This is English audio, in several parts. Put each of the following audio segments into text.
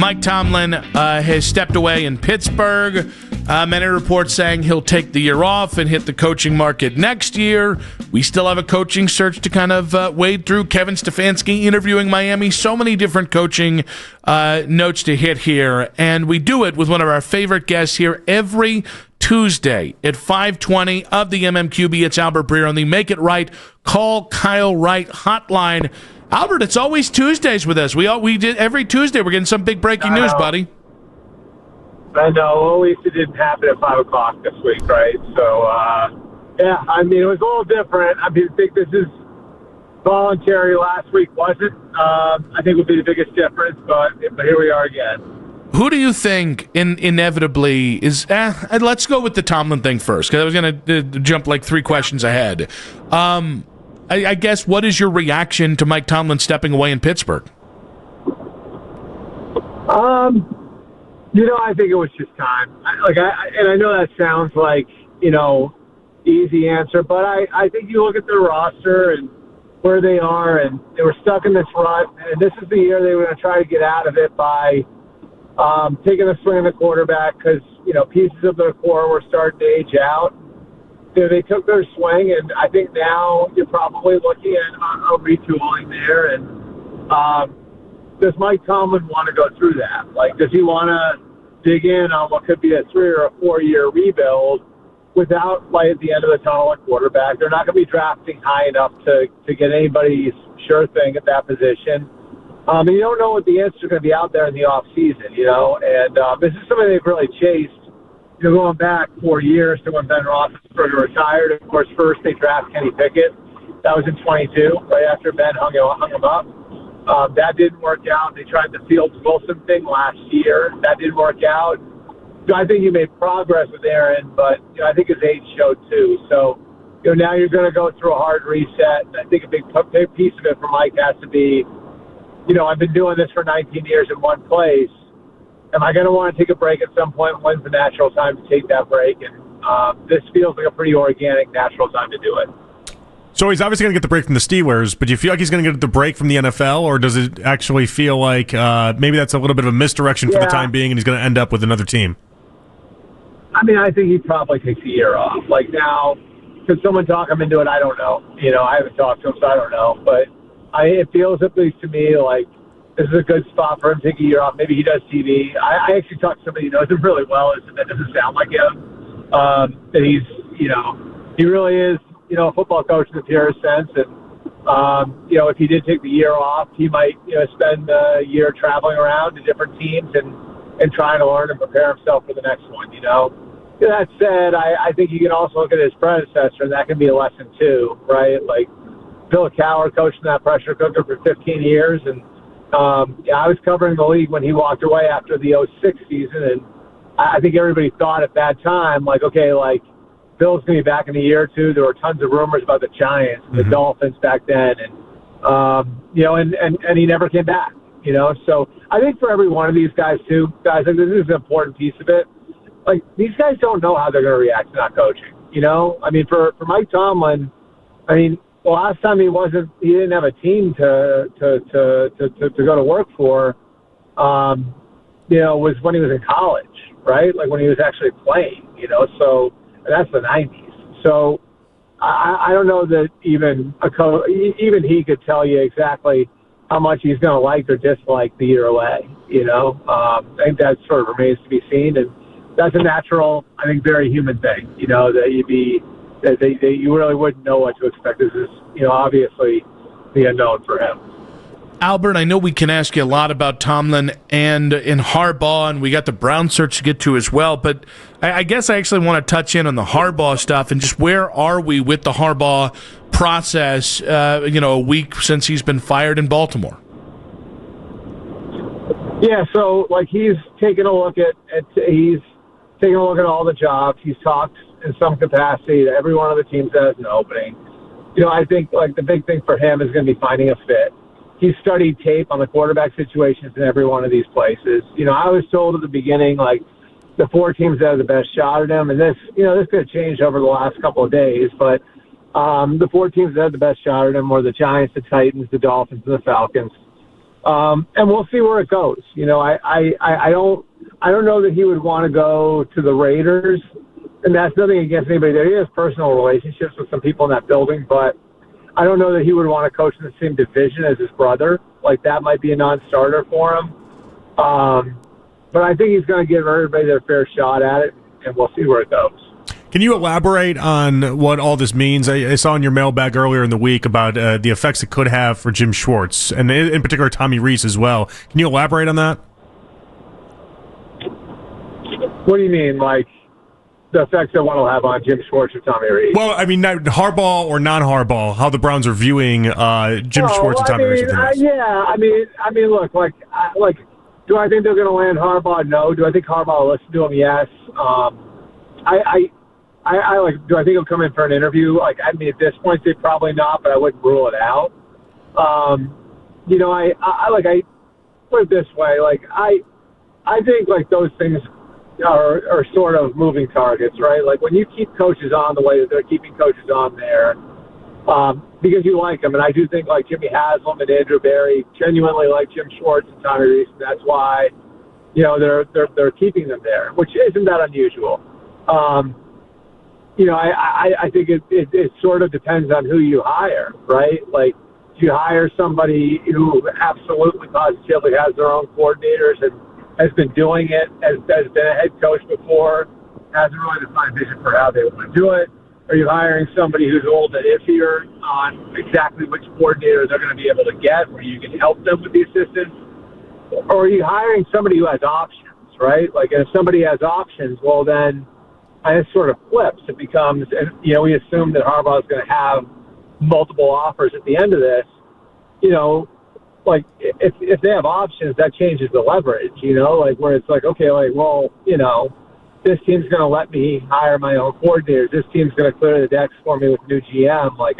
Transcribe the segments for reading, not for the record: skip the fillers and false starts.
Mike Tomlin has stepped away in Pittsburgh. Many reports saying he'll take the year off and hit the coaching market next year. We still have a coaching search to kind of wade through. Kevin Stefanski interviewing Miami. So many different coaching notes to hit here. And we do it with one of our favorite guests here every Tuesday at 5:20 of the MMQB. It's Albert Breer on the Make It Right, Call Kyle Wright hotline. Albert, it's always Tuesdays with us. We did every Tuesday. We're getting some big breaking news, buddy. I know. At least it didn't happen at 5 o'clock this week, right? So, yeah, I mean, it was a little different. I mean, I think this is voluntary. Last week wasn't. I think would be the biggest difference, but here we are again. Who do you think inevitably is let's go with the Tomlin thing first, because I was going to jump like 3 questions ahead. I guess, what is your reaction to Mike Tomlin stepping away in Pittsburgh? I think it was just time. I know that sounds like, easy answer, but I think you look at their roster and where they are, and they were stuck in this rut, and this is the year they were going to try to get out of it by taking a swing at the quarterback, because, pieces of their core were starting to age out. They took their swing, and I think now you're probably looking at a retooling there. And does Mike Tomlin want to go through that? Like, does he want to dig in on what could be a 3 or a 4 year rebuild without light at the end of the tunnel at quarterback? They're not going to be drafting high enough to get anybody's sure thing at that position. And you don't know what the answers are going to be out there in the off season, And this is something they've really chased. Going back 4 years to when Ben Roethlisberger retired. Of course, first they draft Kenny Pickett. That was in 22, right after Ben hung him up. That didn't work out. They tried the Fields Wilson thing last year. That didn't work out. So I think he made progress with Aaron, but I think his age showed too. So now you're going to go through a hard reset. And I think a big piece of it for Mike has to be, I've been doing this for 19 years in one place. Am I going to want to take a break at some point? When's the natural time to take that break? And this feels like a pretty organic, natural time to do it. So he's obviously going to get the break from the Steelers, but do you feel like he's going to get the break from the NFL, or does it actually feel like maybe that's a little bit of a misdirection for the time being, and he's going to end up with another team? I mean, I think he probably takes a year off. Like, now, could someone talk him into it? I don't know. I haven't talked to him, so I don't know. But it feels, at least to me, like this is a good spot for him to take a year off. Maybe he does TV. I actually talked to somebody who knows him really well, and that doesn't sound like him. That he's, he really is, a football coach in the purest sense. And, if he did take the year off, he might, spend a year traveling around to different teams and trying to learn and prepare himself for the next one, That said, I think you can also look at his predecessor, and that can be a lesson too, right? Like, Bill Cowher coached that pressure cooker for 15 years, and I was covering the league when he walked away after the 2006 season, and I think everybody thought at that time, like, okay, like, Bill's going to be back in a year or two. There were tons of rumors about the Giants, the Dolphins back then, and and he never came back, So I think for every one of these guys too, guys, like, this is an important piece of it. Like, these guys don't know how they're going to react to not coaching, I mean, for Mike Tomlin, I mean, the last time he didn't have a team to go to work for, was when he was in college, right? Like, when he was actually playing, so that's the 90s. So I don't know that even even he could tell you exactly how much he's going to like or dislike the year away, I think that sort of remains to be seen, and that's a natural, I think, very human thing, that you really wouldn't know what to expect. This is, obviously the unknown for him. Albert, I know we can ask you a lot about Tomlin and in Harbaugh, and we got the Brown search to get to as well, but I guess I actually want to touch in on the Harbaugh stuff and just where are we with the Harbaugh process, a week since he's been fired in Baltimore? Yeah, so, like, he's taken a look at all the jobs. He's talked in some capacity to every one of the teams that has an opening. I think, like, the big thing for him is going to be finding a fit. He's studied tape on the quarterback situations in every one of these places. I was told at the beginning, like, the 4 teams that have the best shot at him, and this could have changed over the last couple of days, but the 4 teams that had the best shot at him were the Giants, the Titans, the Dolphins, and the Falcons. And we'll see where it goes. You know, I don't know that he would want to go to the Raiders, and that's nothing against anybody there. He has personal relationships with some people in that building, but I don't know that he would want to coach in the same division as his brother. Like, that might be a non-starter for him. But I think he's going to give everybody their fair shot at it, and we'll see where it goes. Can you elaborate on what all this means? I saw in your mailbag earlier in the week about the effects it could have for Jim Schwartz, and in particular Tommy Rees as well. Can you elaborate on that? What do you mean, like the effects that one will have on Jim Schwartz or Tommy Rees? Well, I mean, Harbaugh or non-Harbaugh, how the Browns are viewing Jim Schwartz and Tommy Rees. Yeah, I mean, look, do I think they're going to land Harbaugh? No. Do I think Harbaugh will listen to him? Yes. Do I think he'll come in for an interview? Like, I mean, at this point, they probably not, but I wouldn't rule it out. You know, I put it this way. Like, I think like those things are sort of moving targets, right? Like, when you keep coaches on the way that they're keeping coaches on there, because you like them, and I do think like Jimmy Haslam and Andrew Berry genuinely like Jim Schwartz and Tommy Rees, and that's why, you know, they're keeping them there, which isn't that unusual. You know, I think it sort of depends on who you hire, right? Like, if you hire somebody who absolutely positively has their own coordinators and has been doing it, has been a head coach before, hasn't really defined vision for how they want to do it, are you hiring somebody who's a little bit iffier on exactly which coordinator they're going to be able to get, where you can help them with the assistance? Or are you hiring somebody who has options, right? Like, if somebody has options, well, then it sort of flips. It becomes, you know, we assume that Harbaugh is going to have multiple offers at the end of this. You know, like, if they have options, that changes the leverage, you know, like, where it's like, okay, like, well, you know, this team's going to let me hire my own coordinators. This team's going to clear the decks for me with new GM. Like,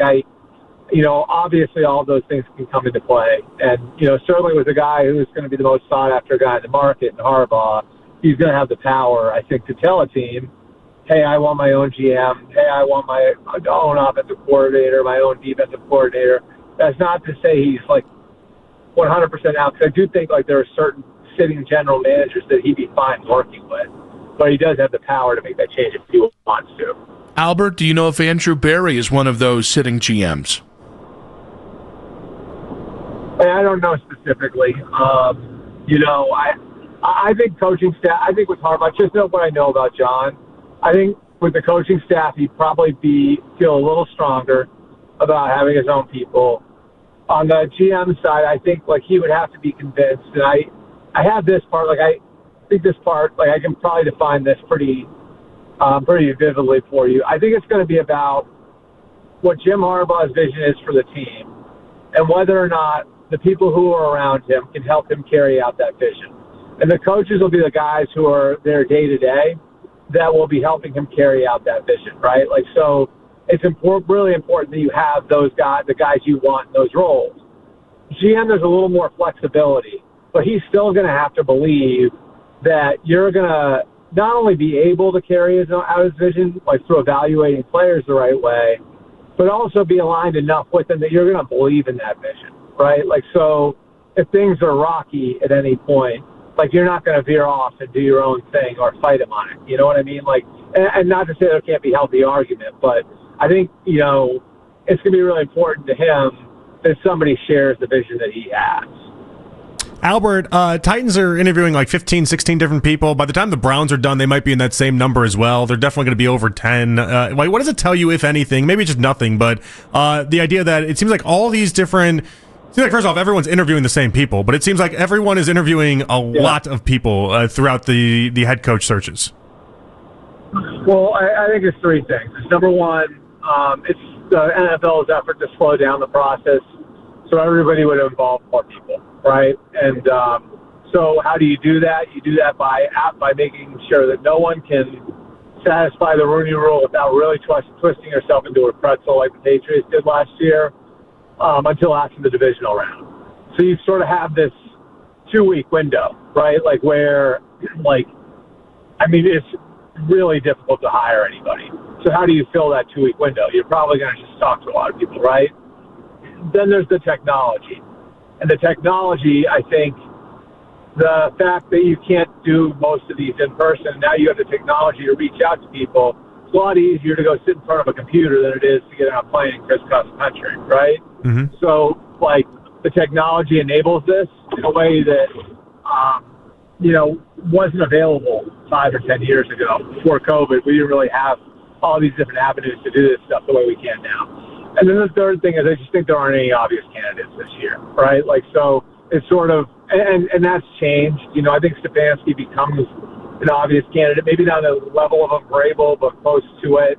you know, obviously all of those things can come into play. And, you know, certainly with a guy who's going to be the most sought-after guy in the market, in Harbaugh, he's going to have the power, I think, to tell a team, hey, I want my own GM. Hey, I want my own offensive coordinator, my own defensive coordinator. That's not to say he's, like, 100% out, because I do think, like, there are certain sitting general managers that he'd be fine working with. But he does have the power to make that change if he wants to. Albert, do you know if Andrew Berry is one of those sitting GMs? I don't know specifically. You know, I think coaching staff, I think with Harbaugh, just know what I know about John. I think with the coaching staff, he'd probably feel a little stronger about having his own people. On the GM side, I think, like, he would have to be convinced. And I have this part, like, I think this part, like, I can probably define this pretty vividly for you. I think it's going to be about what Jim Harbaugh's vision is for the team and whether or not the people who are around him can help him carry out that vision. And the coaches will be the guys who are there day to day that will be helping him carry out that vision, right? Like, so it's really important that you have those guys, the guys you want in those roles. GM, there's a little more flexibility, but he's still going to have to believe that you're going to not only be able to carry out his vision, like through evaluating players the right way, but also be aligned enough with him that you're going to believe in that vision, right? Like, so if things are rocky at any point, like, you're not going to veer off and do your own thing or fight him on it. You know what I mean? Like, and not to say there can't be healthy argument, but I think, you know, it's going to be really important to him that somebody shares the vision that he has. Albert, Titans are interviewing like 15, 16 different people. By the time the Browns are done, they might be in that same number as well. They're definitely going to be over 10. What does it tell you, if anything? Maybe just nothing, but the idea that it seems like all these different... It seems like, first off, everyone's interviewing the same people, but it seems like everyone is interviewing a lot of people throughout the head coach searches. Well, I think it's three things. Number one, it's the NFL's effort to slow down the process so everybody would involve more people, right? And so how do you do that? You do that by making sure that no one can satisfy the Rooney Rule without really twisting yourself into a pretzel like the Patriots did last year until after the divisional round. So you sort of have this 2-week window, right? Like where, like, I mean, it's really difficult to hire anybody. So how do you fill that 2-week window? You're probably going to just talk to a lot of people, right? Then there's the technology. And the technology, I think, the fact that you can't do most of these in person, now you have the technology to reach out to people. It's a lot easier to go sit in front of a computer than it is to get on a plane and crisscross the country, right? Mm-hmm. So, like, the technology enables this in a way that, wasn't available 5 or 10 years ago. Before COVID, we didn't really have all these different avenues to do this stuff the way we can now. And then the third thing is I just think there aren't any obvious candidates this year, right? Like, so it's sort of, and that's changed. I think Stefanski becomes an obvious candidate, maybe not at the level of a Vrabel, but close to it.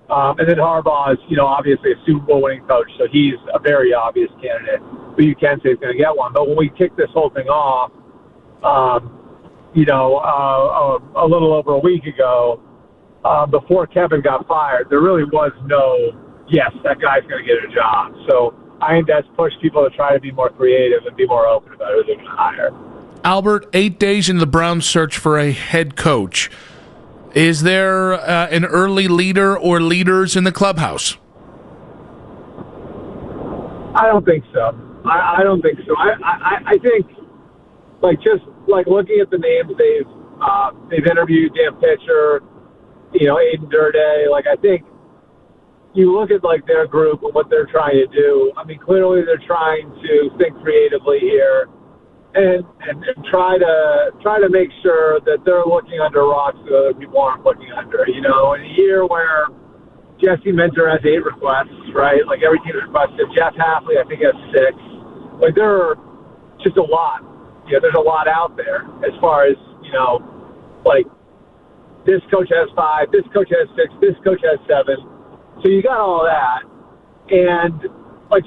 And then Harbaugh is, obviously a Super Bowl winning coach, so he's a very obvious candidate who you can say is going to get one. But when we kick this whole thing off, a little over a week ago, before Kevin got fired, there really was no, yes, that guy's going to get a job. So I think that's pushed people to try to be more creative and be more open about who they're going to hire. Albert, 8 days into the Browns' search for a head coach. Is there an early leader or leaders in the clubhouse? I don't think so. I don't think so. I think, just looking at the names they've interviewed, Dan Pitcher, Aiden Durday, I think you look at their group and what they're trying to do. I mean, clearly they're trying to think creatively here and try to make sure that they're looking under rocks that other people aren't looking under. In a year where Jesse Minter has 8 requests, right? Every team requested. Jeff Hafley, I think, has 6. There are just a lot. There's a lot out there as far as, this coach has 5, this coach has 6, this coach has 7. So you got all that. And,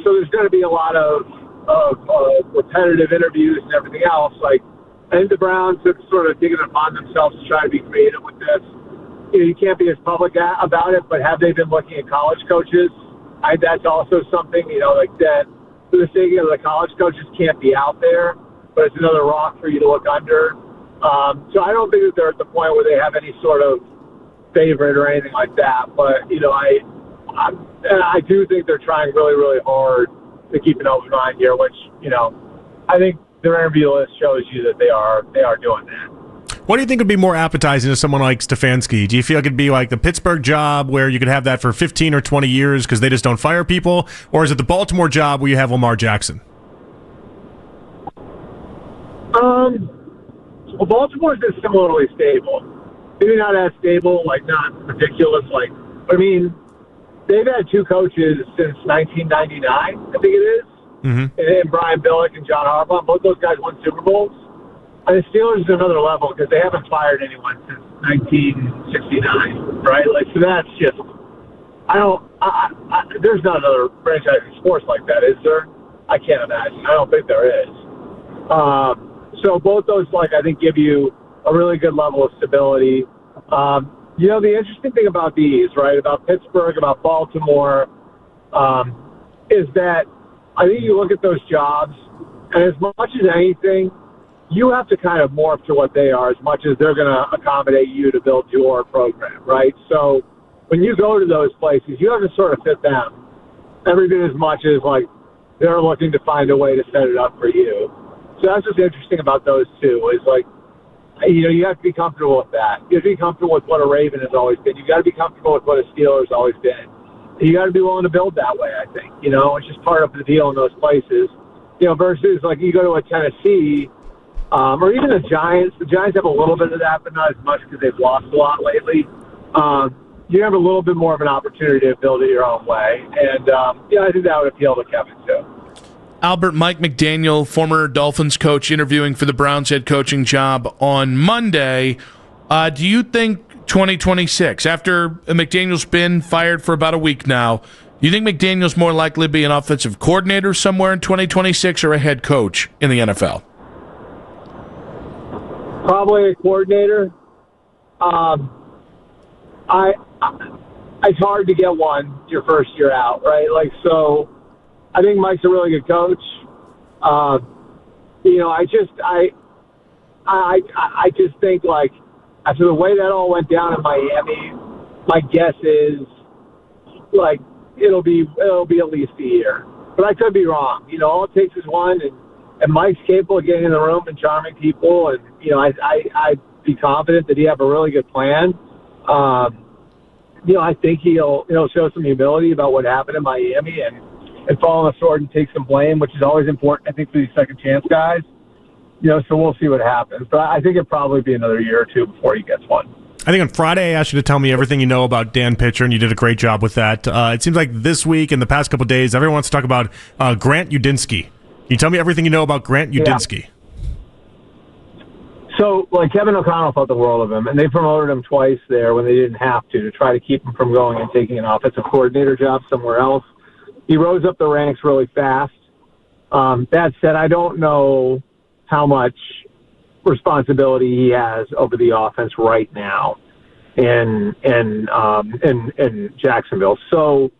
so there's going to be a lot of repetitive interviews and everything else. I think the Browns have sort of taken it upon themselves to try to be creative with this. You can't be as public about it, but have they been looking at college coaches? That's also something, that for the sake of the college coaches can't be out there, but it's another rock for you to look under. So I don't think that they're at the point where they have any sort of favorite or anything like that. But, I do think they're trying really, really hard to keep an open mind here, which, I think their interview list shows you that they are doing that. What do you think would be more appetizing to someone like Stefanski? Do you feel like it'd be like the Pittsburgh job where you could have that for 15 or 20 years because they just don't fire people? Or is it the Baltimore job where you have Lamar Jackson? Well, Baltimore's been similarly stable. Maybe not as stable, not ridiculous. I mean, they've had 2 coaches since 1999, I think it is. Mm-hmm. And Brian Billick and John Harbaugh. Both those guys won Super Bowls. And the Steelers is another level because they haven't fired anyone since 1969, right? So that's just, there's not another franchise in sports like that, is there? I can't imagine. I don't think there is. So both those, I think, give you a really good level of stability. The interesting thing about these, right, about Pittsburgh, about Baltimore, is that I think you look at those jobs, and as much as anything, you have to kind of morph to what they are as much as they're going to accommodate you to build your program, right? So when you go to those places, you have to sort of fit them every bit as much as, they're looking to find a way to set it up for you. So that's what's interesting about those two is, you have to be comfortable with that. You have to be comfortable with what a Raven has always been. You got to be comfortable with what a Steeler has always been. And you got to be willing to build that way, I think. It's just part of the deal in those places. Versus, you go to a Tennessee, or even the Giants. The Giants have a little bit of that, but not as much because they've lost a lot lately. You have a little bit more of an opportunity to build it your own way. And, I think that would appeal to Kevin, too. Albert, Mike McDaniel, former Dolphins coach, interviewing for the Browns head coaching job on Monday. Do you think 2026, after McDaniel's been fired for about a week now, do you think McDaniel's more likely to be an offensive coordinator somewhere in 2026 or a head coach in the NFL? Probably a coordinator. It's hard to get one your first year out, right? So I think Mike's a really good coach. I just think after the way that all went down in Miami, my guess is it'll be at least a year. But I could be wrong. All it takes is one, and And Mike's capable of getting in the room and charming people, and I'd be confident that he have a really good plan. I think he'll show some humility about what happened in Miami and fall on the sword and take some blame, which is always important, I think, for these second chance guys. So we'll see what happens. But I think it'll probably be another year or two before he gets one. I think on Friday I asked you to tell me everything you know about Dan Pitcher, and you did a great job with that. It seems like this week and the past couple of days, everyone wants to talk about Grant Udinsky. Can you tell me everything you know about Grant Udinsky? Yeah. So, Kevin O'Connell thought the world of him, and they promoted him twice there when they didn't have to try to keep him from going and taking an offensive coordinator job somewhere else. He rose up the ranks really fast. That said, I don't know how much responsibility he has over the offense right now in Jacksonville. So,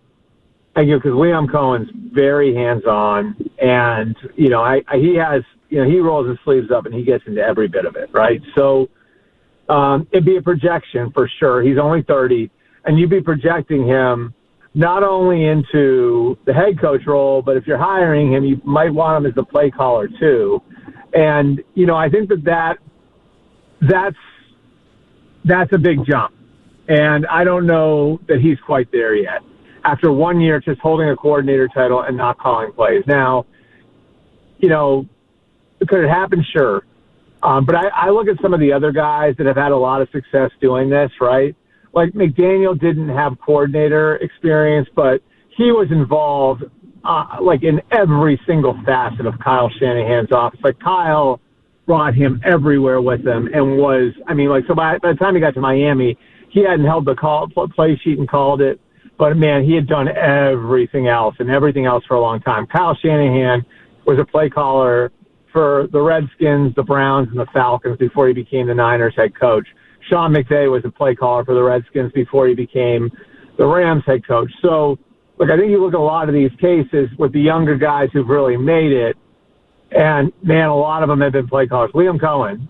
because Liam Cohen's very hands-on, and he has he rolls his sleeves up and he gets into every bit of it, right? So it'd be a projection for sure. He's only 30, and you'd be projecting him not only into the head coach role, but if you're hiring him, you might want him as the play caller too. And I think that's a big jump, and I don't know that he's quite there yet. After 1 year just holding a coordinator title and not calling plays. Now, could it happen? Sure. But I look at some of the other guys that have had a lot of success doing this, right? Like McDaniel didn't have coordinator experience, but he was involved in every single facet of Kyle Shanahan's office. Like Kyle brought him everywhere with him and so by the time he got to Miami, he hadn't held the play sheet and called it. But, man, he had done everything else for a long time. Kyle Shanahan was a play caller for the Redskins, the Browns, and the Falcons before he became the Niners head coach. Sean McVay was a play caller for the Redskins before he became the Rams head coach. So, I think you look at a lot of these cases with the younger guys who've really made it, and, man, a lot of them have been play callers. Liam Cohen,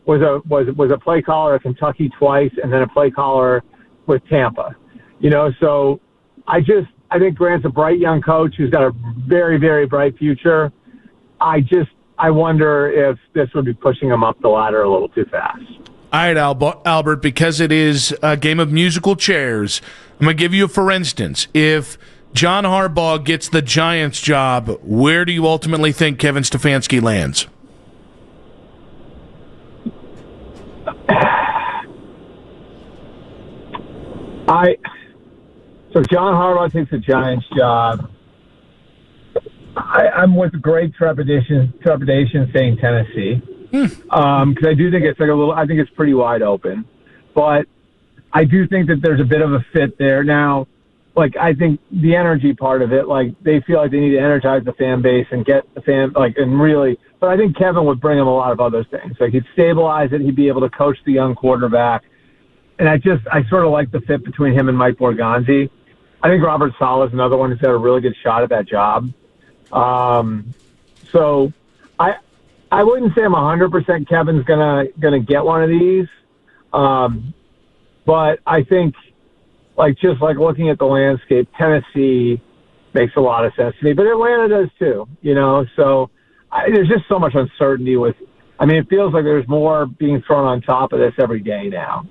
was a play caller at Kentucky twice and then a play caller with Tampa. So I think Grant's a bright young coach who's got a very, very bright future. I wonder if this would be pushing him up the ladder a little too fast. All right, Albert, because it is a game of musical chairs, I'm going to give you, for instance, if John Harbaugh gets the Giants job, where do you ultimately think Kevin Stefanski lands? So John Harbaugh takes the Giants job. I'm with great trepidation saying Tennessee, because I do think it's I think it's pretty wide open, but I do think that there's a bit of a fit there. Now, I think the energy part of it, they feel like they need to energize the fan base and get the fan, and really, but I think Kevin would bring him a lot of other things. He'd stabilize it. He'd be able to coach the young quarterback. And I sort of like the fit between him and Mike Borgonzi. I think Robert Saleh is another one who's got a really good shot at that job. So I wouldn't say I'm 100% Kevin's gonna get one of these. But I think just looking at the landscape, Tennessee makes a lot of sense to me, but Atlanta does too, so there's just so much uncertainty with, it feels like there's more being thrown on top of this every day now,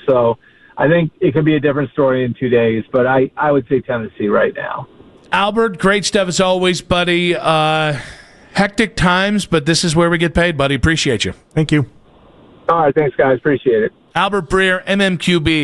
so I think it could be a different story in 2 days, but I would say Tennessee right now. Albert, great stuff as always, buddy. Hectic times, but this is where we get paid, buddy. Appreciate you. Thank you. All right, thanks, guys. Appreciate it. Albert Breer, MMQB.